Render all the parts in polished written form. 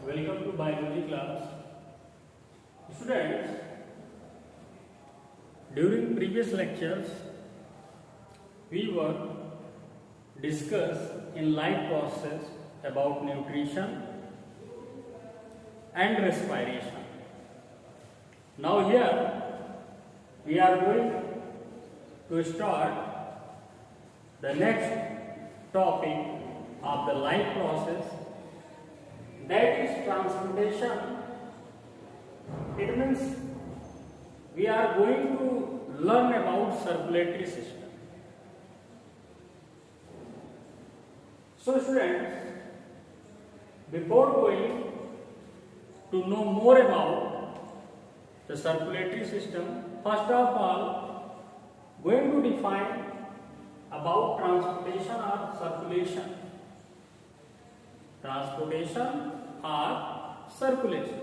Welcome to biology class. Students, during previous lectures, we were discuss in life process about nutrition and respiration. Now here we are going to start the next topic of the life process, that is transportation. It means we are going to learn about circulatory system. So students, before going to know more about the circulatory system, first of all, going to define about transportation or circulation. Transportation or circulation.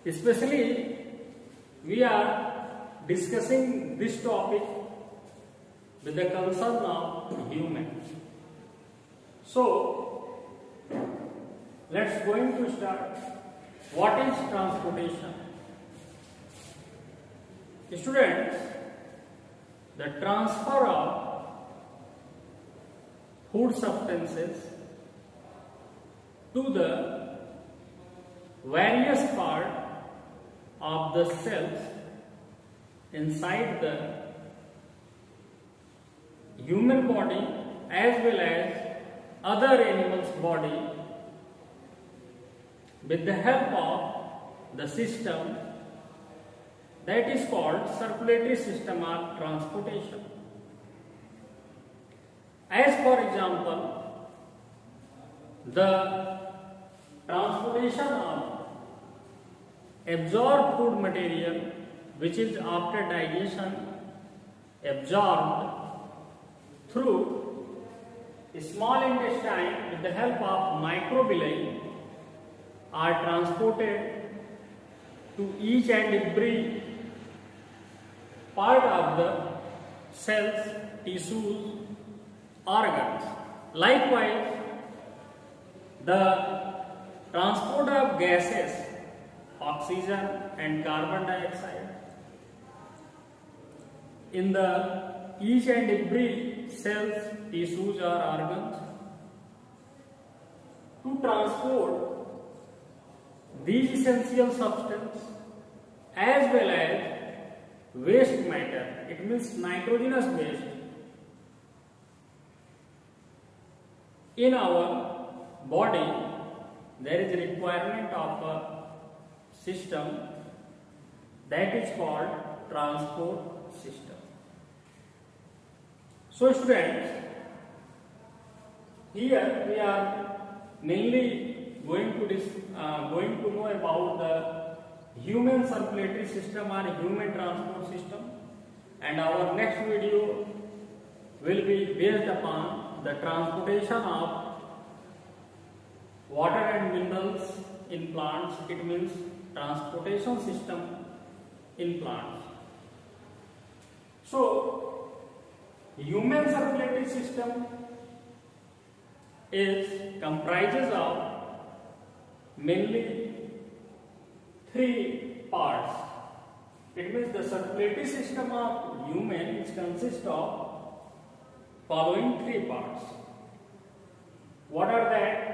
Especially, we are discussing this topic with the concern of humans. So, let's going to start. What is transportation? Students, the transfer of food substances to the various parts of the cells inside the human body as well as other animals' body with the help of the system that is called circulatory system or transportation. As for example, the transportation of absorbed food material which is after digestion absorbed through small intestine with the help of microvilli are transported to each and every part of the cells, tissues, organs. Likewise, the transport of gases, oxygen and carbon dioxide in the each and every cells, tissues or organs, to transport these essential substances as well as waste matter, it means nitrogenous waste, in our body. There is a requirement of a system that is called transport system. So students, here we are mainly going to know about the human circulatory system or human transport system, and our next video will be based upon the transportation of water and minerals in plants. It means transportation system in plants. So, human circulatory system comprises of mainly three parts. It means the circulatory system of human consists of following three parts. What are that?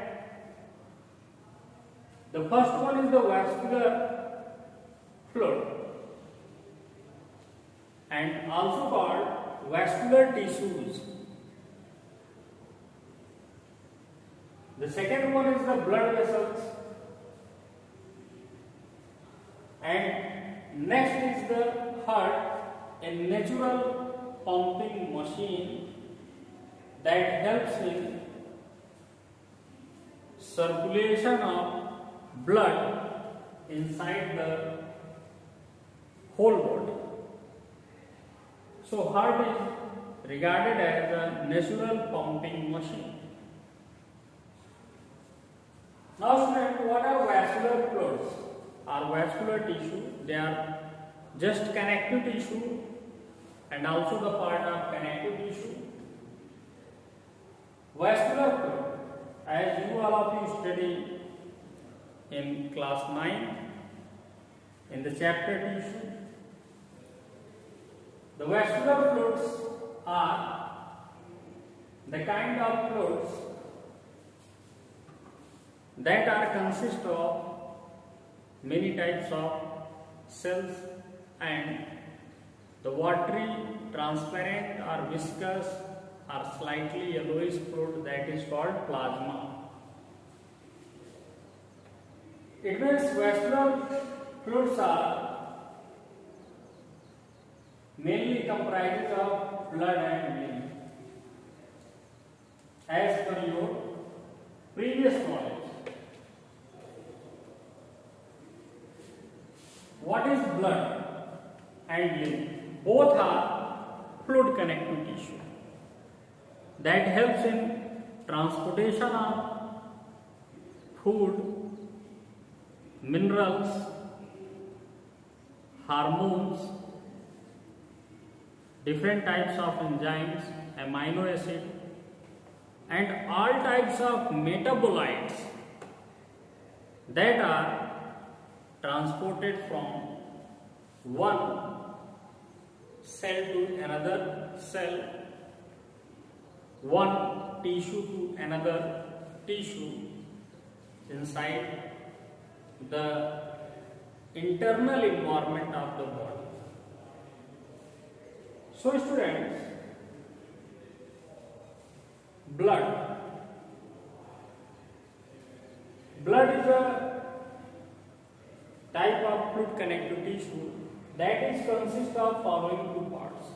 The first one is the vascular fluid and also called vascular tissues. The second one is the blood vessels, and next is the heart, a natural pumping machine that helps in circulation of blood inside the whole body. So heart is regarded as a natural pumping machine. Now students, what are vascular fluids or vascular tissue? They are just connective tissue and also the part of connective tissue. Vascular fluid, as you all of you study in class 9 in the chapter tissue. The vascular fluids are the kind of fluids that are consist of many types of cells, and the watery, transparent or viscous or slightly yellowish fluid that is called plasma. It means vascular fluids are mainly comprises of blood and vein. As per your previous knowledge, what is blood and lymph? Both are fluid connective tissue that helps in transportation of food, minerals, hormones, different types of enzymes, amino acid, and all types of metabolites that are transported from one cell to another cell, one tissue to another tissue inside the internal environment of the body. So students, blood is a type of fluid connective tissue that is consist of following two parts.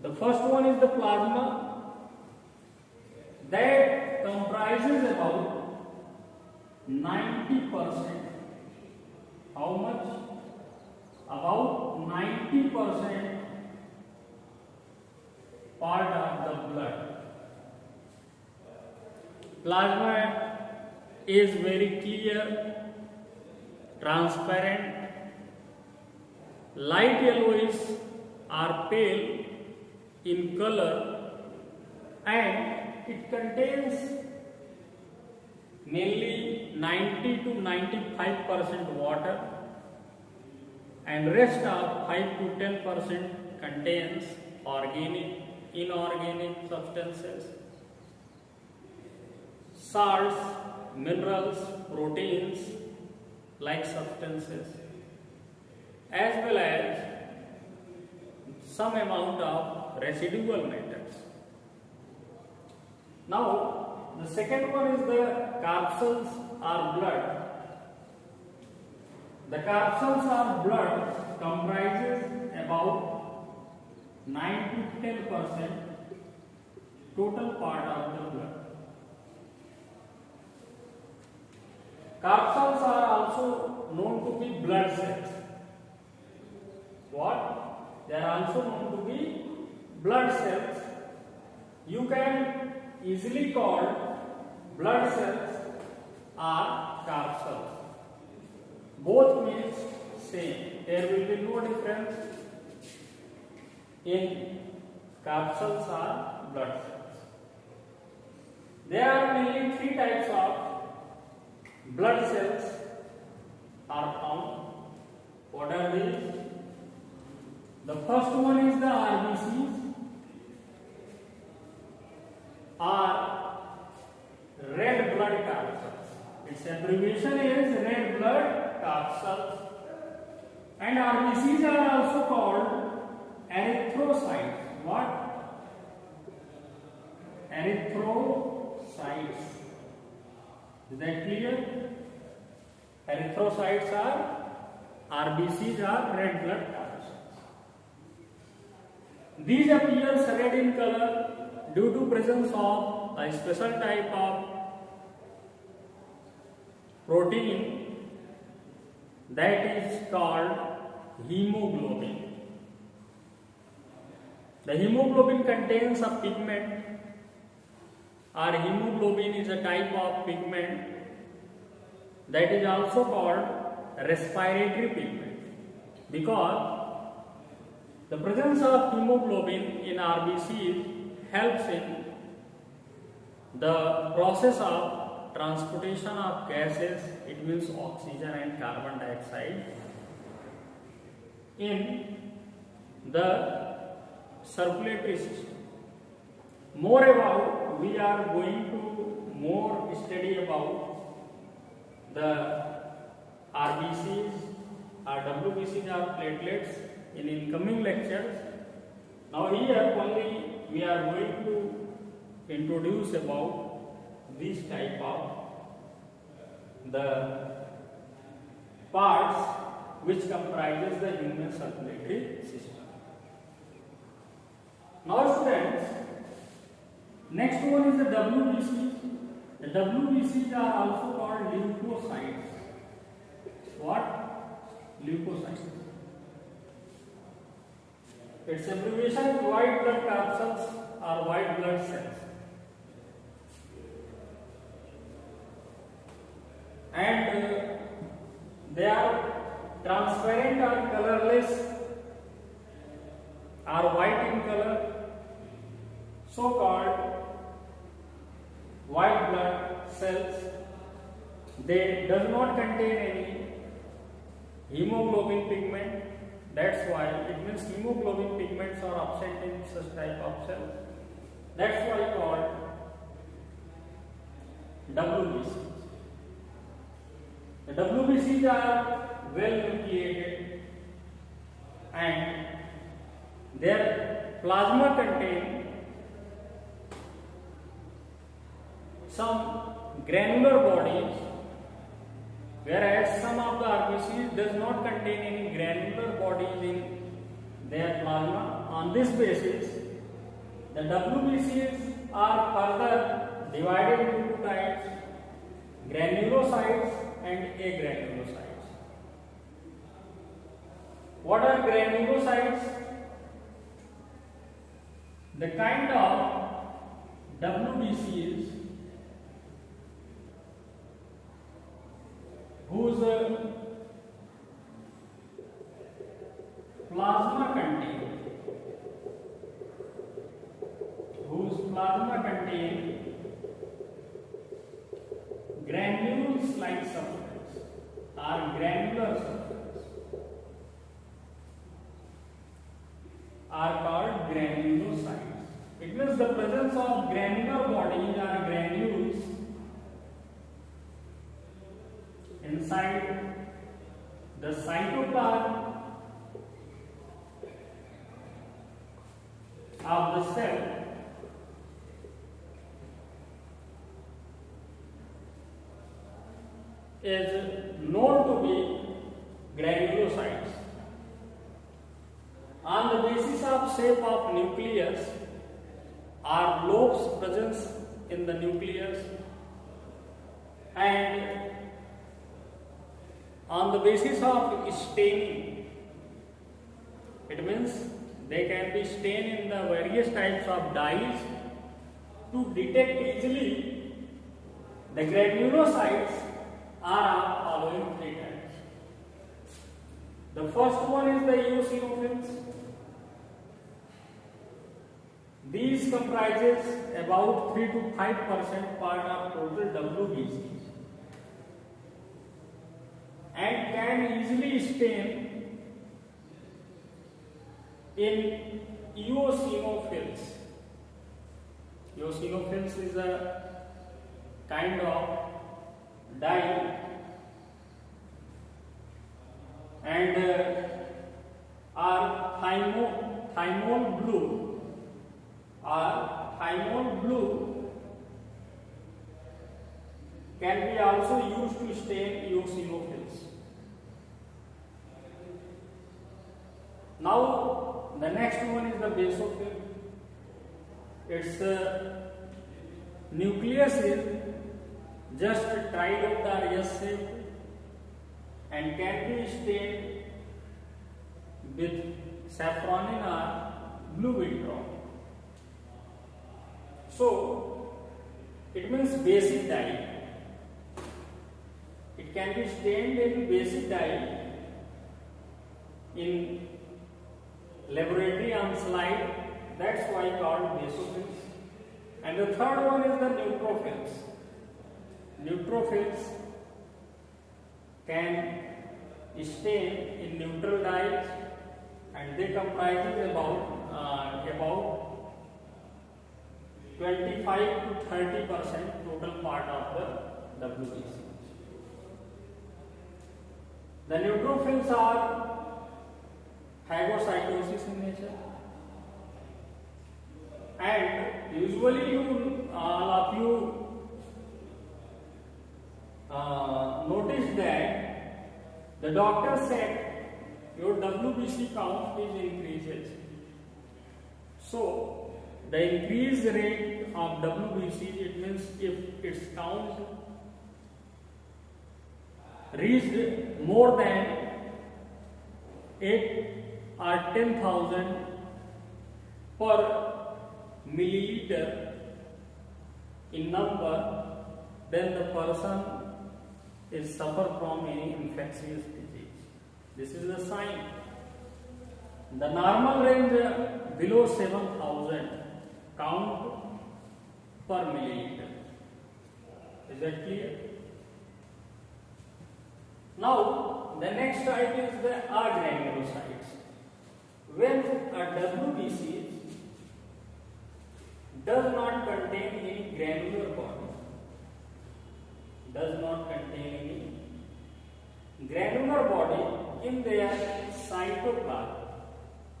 The first one is the plasma that comprises about 90%. How much? About 90% part of the blood. Plasma is very clear, transparent, light yellowish or pale in color, and it contains mainly 90 to 95% water, and rest of 5 to 10% contains organic, inorganic substances, salts, minerals, proteins like substances, as well as some amount of residual matters. Now, the second one is the corpuscles or blood. The corpuscles or blood comprises about 9 to 10% total part of the blood. Corpuscles are also known to be blood cells. What? They are also known to be blood cells. You can easily call blood cells or corpuscles. Both means same. There will be no difference in corpuscles or blood cells. There are mainly three types of blood cells are found. What are these? The first one is the RBCs, or red blood corpuscles. Its abbreviation is red blood corpuscles, and RBCs are also called erythrocytes. What? Erythrocytes. Is that clear? Erythrocytes are RBCs are red blood corpuscles. These appears red in color due to presence of a special type of protein that is called hemoglobin. The hemoglobin contains a pigment, or hemoglobin is a type of pigment that is also called respiratory pigment, because the presence of hemoglobin in RBCs helps in the process of transportation of gases, it means oxygen and carbon dioxide, in the circulatory system. Moreover, we are going to more study about the RBCs or WBCs or platelets in incoming lectures. Now here only we are going to introduce about this type of the parts which comprises the human circulatory system. Now students, next one is the WBCs. The WBCs are also called leukocytes. What? Leukocytes. Its abbreviation is white blood corpuscles or white blood cells. And they are transparent or colorless or white in color, so called white blood cells. They does not contain any hemoglobin pigment. That's why it means hemoglobin pigments are absent in such type of cells. That's why called WBCs. The WBCs are well nucleated and their plasma contain some granular bodies, whereas some of the RBCs does not contain any granular bodies in their plasma. On this basis, the WBCs are further divided into two types: granulocytes and agranulocytes. What are granulocytes? The kind of WBCs whose plasma contain granules like substance or granular substance are called granulocytes. It means the presence of granular bodies or granules inside the cytoplasm of the cell is known to be granulocytes. On the basis of shape of nucleus or lobes presence in the nucleus, and on the basis of staining, it means they can be stained in the various types of dyes to detect easily the granulocytes are of following three types. The first one is the eosinophils. These comprises about 3 to 5% part of total WBCs and can easily stain in eosinophils. Eosinophils is a kind of dye and are thymol blue can be also used to stain eosinophils. Now the next one is the basophil. Its nucleus is just trilobular S shape and can be stained with saffronin or blue vitriol. So it means basic dye. It can be stained in basic dye in laboratory on slide. That's why called basophils. And the third one is the neutrophils. neutrophils can stay in neutral dyes, and they comprise about 25 to 30% total part of the WBC. The neutrophils are phagocytosis in nature, and usually all of you notice that the doctor said your WBC count is increases. So the increased rate of WBC, it means if its count reached more than 8 or 10,000 per milliliter in number, then the person is suffer from any infectious disease. This is the sign. The normal range below 7,000 count per milliliter. Is that clear? Now, the next type is the agranulocytes. When a WBC does not contain any granular body, in their cytoplasm.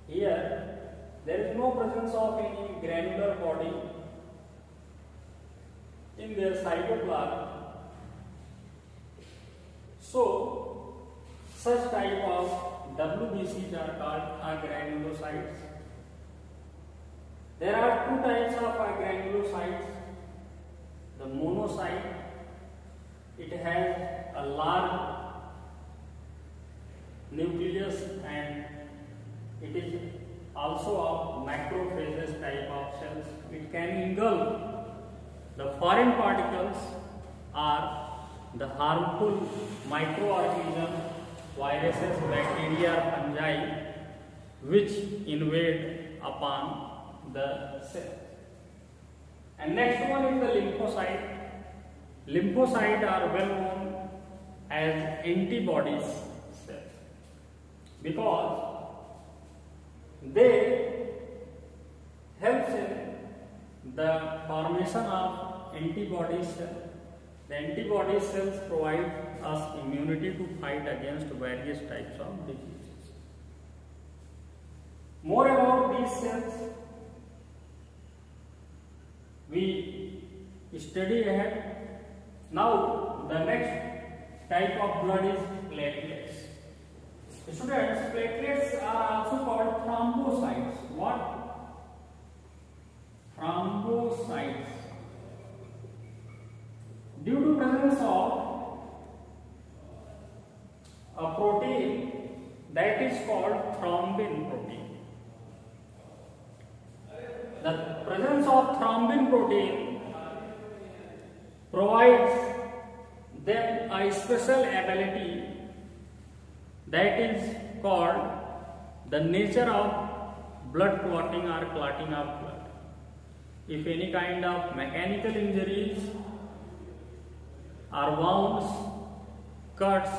Here, there is no presence of any granular body in their cytoplasm. So, such type of WBCs are called agranulocytes. There are two types of agranulocytes. The monocyte, it has a large nucleus and it is also of macrophages type of cells. It can engulf the foreign particles or the harmful microorganisms, viruses, bacteria, fungi, which invade upon the cell. And next one is the lymphocyte. Lymphocytes are well known as antibodies cells because they help in the formation of antibody cells. The antibody cells provide us immunity to fight against various types of diseases. More about these cells we study ahead. Now the next type of blood is platelets. Students, platelets are also called thrombocytes. What? Thrombocytes. Due to presence of a protein that is called thrombin protein. The presence of thrombin protein provides them a special ability that is called the nature of blood clotting or clotting of blood. If any kind of mechanical injuries or wounds, cuts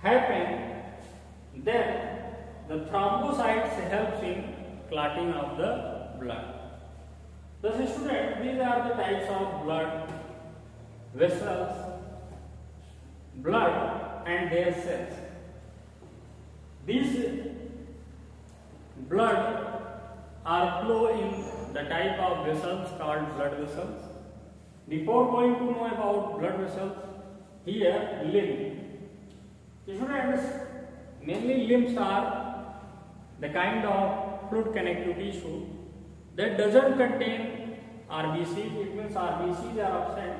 happen, then the thrombocytes helps in clotting of the blood. Thus, students, these are the types of blood vessels, blood and their cells. These blood are flow in the type of vessels called blood vessels. Before going to know about blood vessels, here lymph. Students, mainly lymphs are the kind of fluid connective tissue that doesn't contain RBCs. It means RBCs are absent,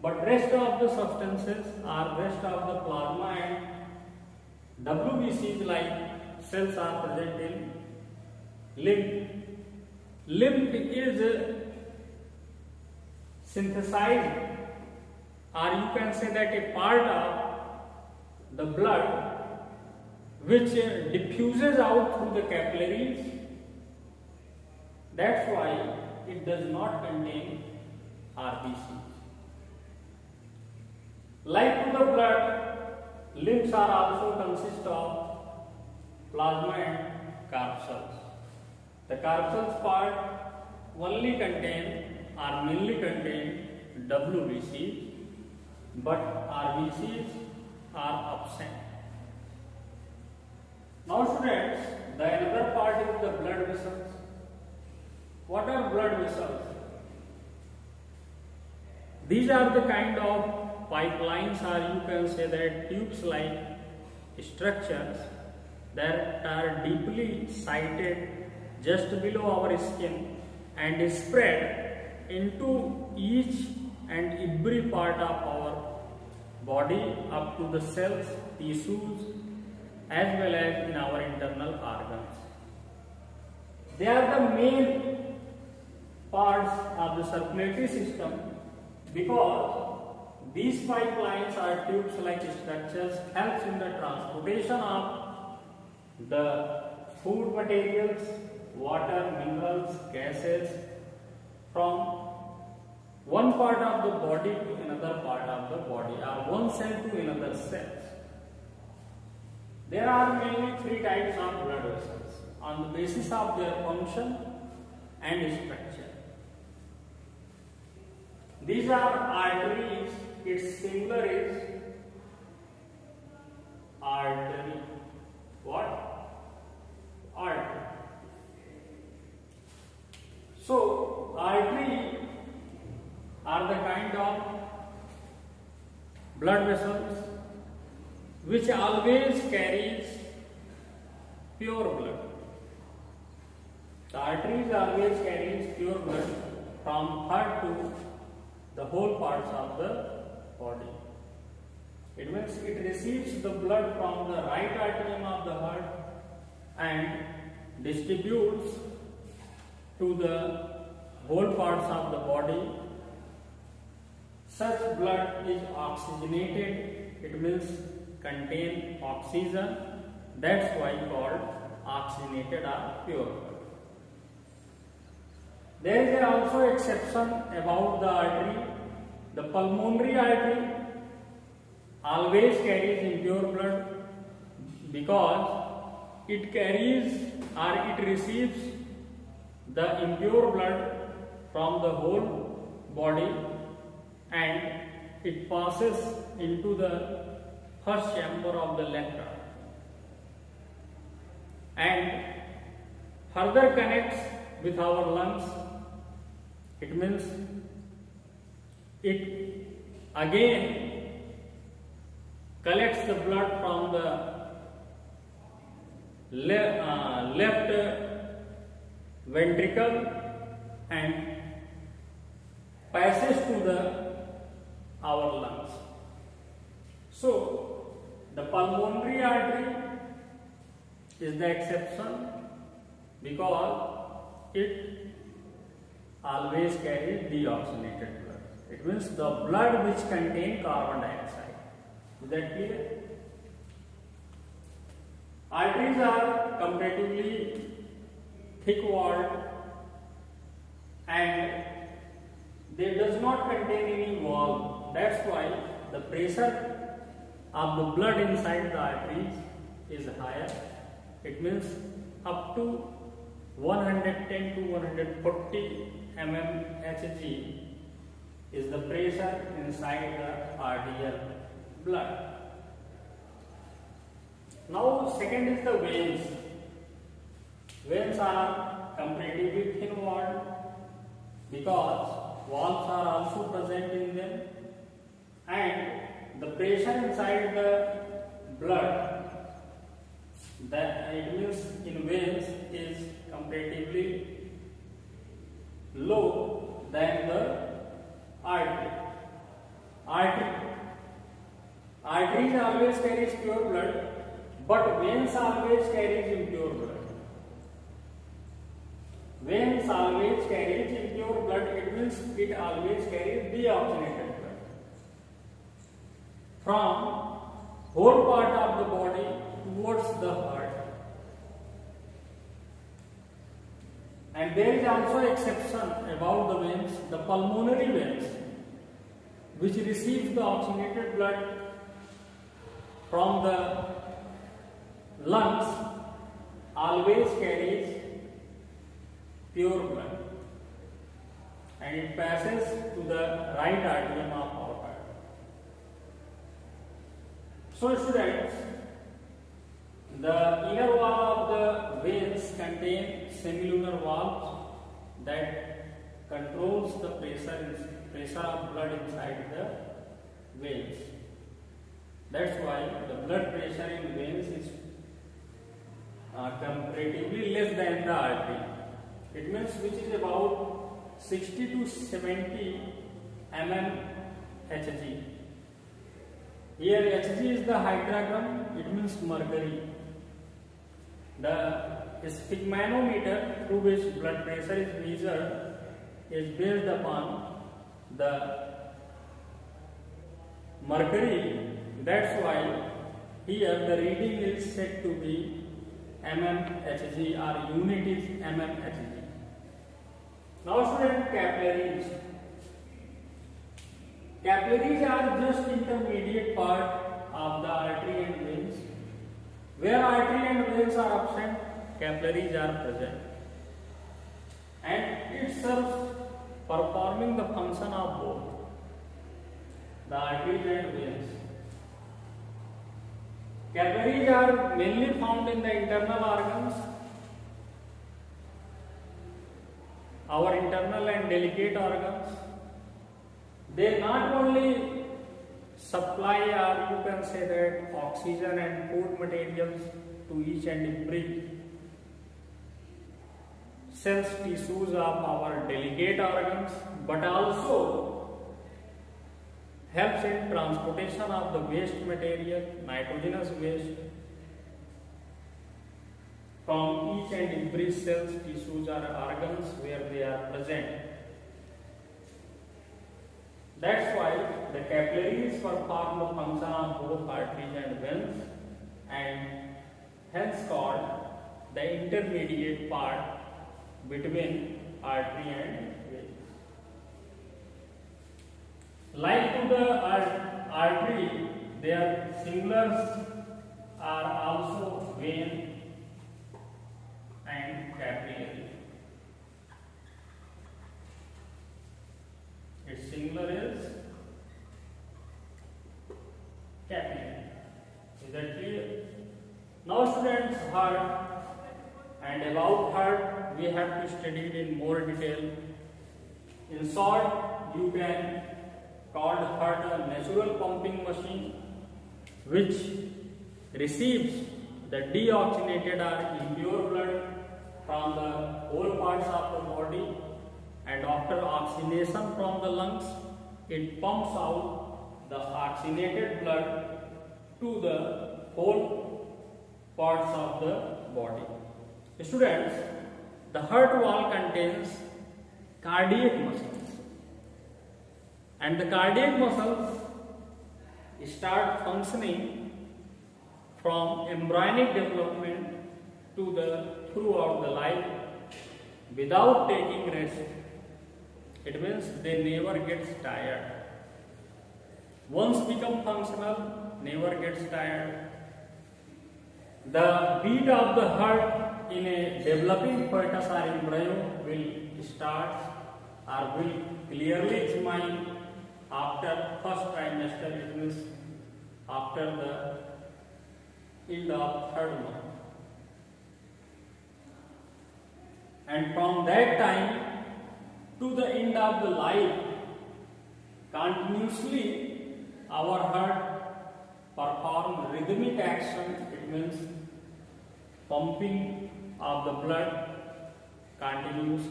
but rest of the substances are rest of the plasma and WBCs like cells are present in lymph. Lymph is synthesized, or you can say that a part of the blood which diffuses out through the capillaries. That's why it does not contain RBC. blood, limbs are also consist of plasma and corpuscles. The corpuscles part only contain or mainly contain WBCs, but RBCs are absent. Now students, the another part is the blood vessels. What are blood vessels? These are the kind of pipelines, or you can say that tubes like structures that are deeply sited just below our skin and spread into each and every part of our body up to the cells, tissues, as well as in our internal organs. They are the main parts of the circulatory system because these pipelines or tubes like structures helps in the transportation of the food materials, water, minerals, gases from one part of the body to another part of the body, or one cell to another cell. There are mainly three types of blood vessels on the basis of their function and structure. These are arteries. Its singular is artery. What? Artery. So, artery are the kind of blood vessels which always carries pure blood. The arteries always carries pure blood from heart to the whole parts of the body. It means it receives the blood from the right atrium of the heart and distributes to the whole parts of the body. Such blood is oxygenated, it means contain oxygen, that's why called oxygenated or pure blood. There is also exception about the artery. The pulmonary artery always carries impure blood because it carries or it receives the impure blood from the whole body and it passes into the first chamber of the left heart and further connects with our lungs. It means it again collects the blood from the left ventricle and passes to our lungs. So, the pulmonary artery is the exception because it always carries deoxygenated blood. It means the blood which contains carbon dioxide. Is that clear? Arteries are comparatively thick walled and they does not contain any wall. That's why the pressure of the blood inside the arteries is higher. It means up to 110 to 140 mmHg is the pressure inside the arterial blood. Now second is the veins. Veins are comparatively thin walled because valves are also present in them and the pressure inside the blood, that it means in veins, is comparatively low than the artery. Arteries always carries pure blood, but veins always carries impure blood. Veins always carries impure blood, it means it always carries deoxygenated blood from whole part of the body towards the heart. And there is also exception about the veins, the pulmonary veins, which receives the oxygenated blood from the lungs always carries pure blood and it passes to the right atrium of our heart. So students, the inner wall of the veins contain semilunar valves that controls the pressure of blood inside the veins. That's why the blood pressure in veins is comparatively less than the artery. It means which is about 60 to 70 mmHg. Here Hg is the hydrogram, it means mercury. The sphygmanometer through which blood pressure is measured is based upon the mercury. That's why here the reading is said to be mmHg or unit is mmHg. Now student, capillaries. Capillaries are just intermediate part of the artery and veins. Where artery and veins are absent, capillaries are present. And it serves performing the function of both the arteries and veins. Capillaries are mainly found in the internal organs. Our internal and delicate organs. They not only supply, or you can say that, oxygen and food materials to each and every cells, tissues of our delicate organs, but also helps in transportation of the waste material, nitrogenous waste, from each and every cells, tissues or organs where they are present. That's why the capillaries perform the function of both arteries and veins, and hence called the intermediate part between artery and vein. Like to the artery, their similars are also vein and capillary. Its singular is capillary. Is that clear? Now students, heart, and about heart we have to study it in more detail. In short, you can call heart a natural pumping machine which receives the deoxygenated or impure blood from the whole parts of the body, and after oxygenation from the lungs, it pumps out the oxygenated blood to the whole parts of the body. Students, the heart wall contains cardiac muscles, and the cardiac muscles start functioning from embryonic development to the throughout the life without taking rest. It means they never get tired. Once become functional, never gets tired. The beat of the heart in a developing fetus or embryo will start or will clearly examine after first trimester, it means after the end of third month. And from that time to the end of the life, continuously our heart perform rhythmic action. It means pumping of the blood continuously.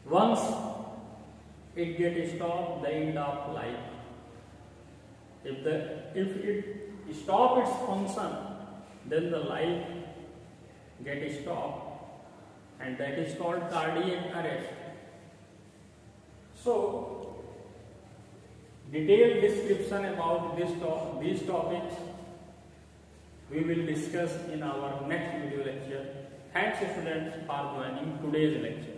Once it gets stopped, the end of life. If it stop its function, then the life gets stopped, and that is called cardiac arrest. So, detailed description about these topics we will discuss in our next video lecture. Thanks students for joining today's lecture.